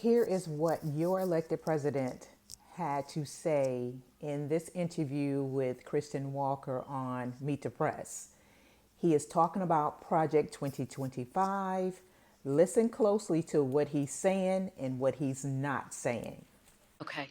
Here is what your elected president had to say in this interview with Kristen Walker on Meet the Press. He is talking about Project 2025. Listen closely to what he's saying and what he's not saying. Okay,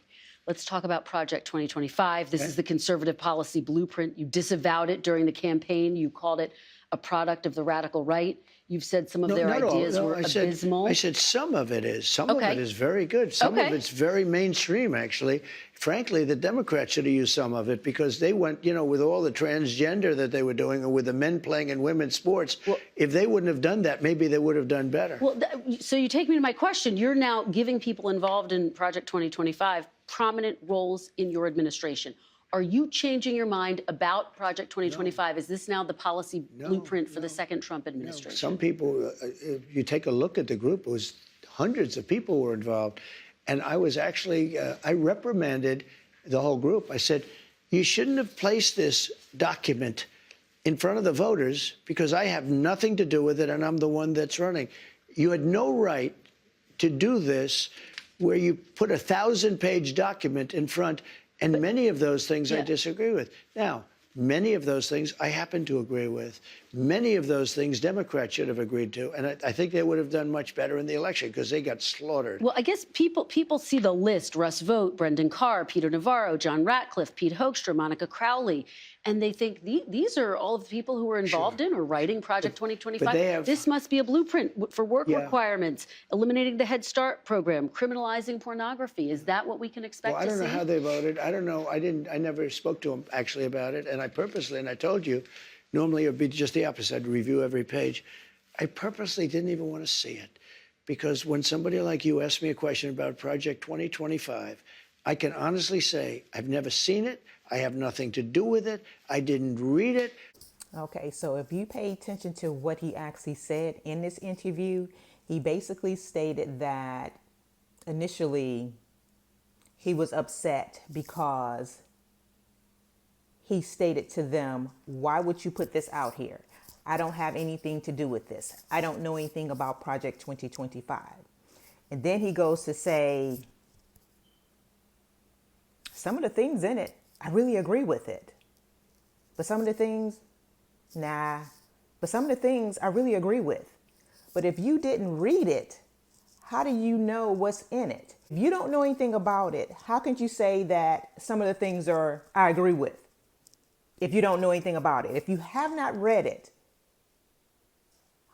let's talk about Project 2025. This is the conservative policy blueprint. You disavowed it during the campaign. You called it a product of the radical right. You've said some of their ideas were abysmal. I said some of it is. Some of it is very good. Some of it's very mainstream, actually. Frankly, the Democrats should have used some of it because they went, with all the transgender that they were doing or with the men playing in women's sports. Well, if they wouldn't have done that, maybe they would have done better. Well, so you take me to my question. You're now giving people involved in Project 2025 prominent roles in your administration. Are you changing your mind about Project 2025? No. Is this now the policy blueprint for the second Trump administration? Some people, if you take a look at the group, it was hundreds of people were involved. And I was actually, I reprimanded the whole group. I said, you shouldn't have placed this document in front of the voters because I have nothing to do with it and I'm the one that's running. You had no right to do this where you put 1,000-page document in front. And many of those things I disagree with. Now, many of those things I happen to agree with. Many of those things Democrats should have agreed to. And I think they would have done much better in the election because they got slaughtered. Well, I guess people see the list: Russ Vought, Brendan Carr, Peter Navarro, John Ratcliffe, Pete Hoekstra, Monica Crowley. And they think these are all of the people who were involved in or writing Project 2025. This must be a blueprint for work requirements, eliminating the Head Start program, criminalizing pornography. Is that what we can expect to see? I don't know how they voted. I don't know. I never spoke to them actually about it. And I purposely, and I told you, normally it would be just the opposite. I'd review every page. I purposely didn't even want to see it. Because when somebody like you asked me a question about Project 2025, I can honestly say I've never seen it. I have nothing to do with it. I didn't read it. Okay, so if you pay attention to what he actually said in this interview, he basically stated that initially he was upset because he stated to them, why would you put this out here? I don't have anything to do with this. I don't know anything about Project 2025. And then he goes to say, some of the things in it, I really agree with it. But some of the things, nah. But some of the things I really agree with. But if you didn't read it, how do you know what's in it? If you don't know anything about it, how can you say that some of the things I agree with? If you don't know anything about it. If you have not read it,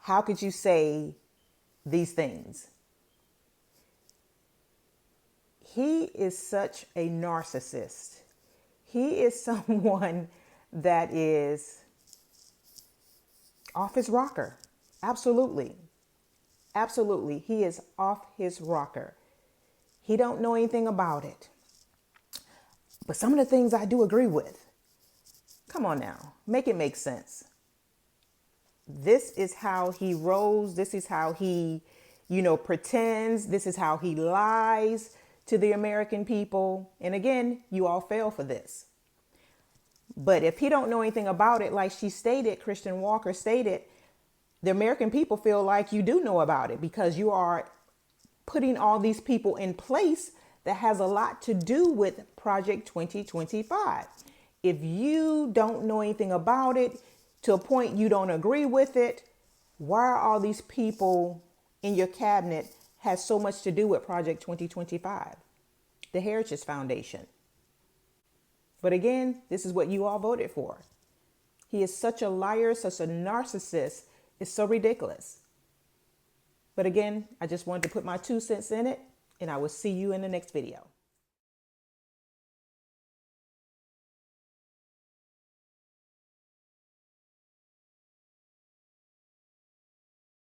how could you say these things? He is such a narcissist. He is someone that is off his rocker. Absolutely. Absolutely. He is off his rocker. He don't know anything about it. But some of the things I do agree with. Come on now. Make it make sense. This is how he rolls. This is how he, pretends. This is how he lies to the American people. And again, you all fail for this. But if he don't know anything about it, like she stated, Kristen Walker stated, the American people feel like you do know about it because you are putting all these people in place that has a lot to do with Project 2025. If you don't know anything about it to a point you don't agree with it, why are all these people in your cabinet has so much to do with Project 2025, the Heritage Foundation? But again, this is what you all voted for. He is such a liar, such a narcissist. It's so ridiculous. But again, I just wanted to put my 2 cents in it, and I will see you in the next video.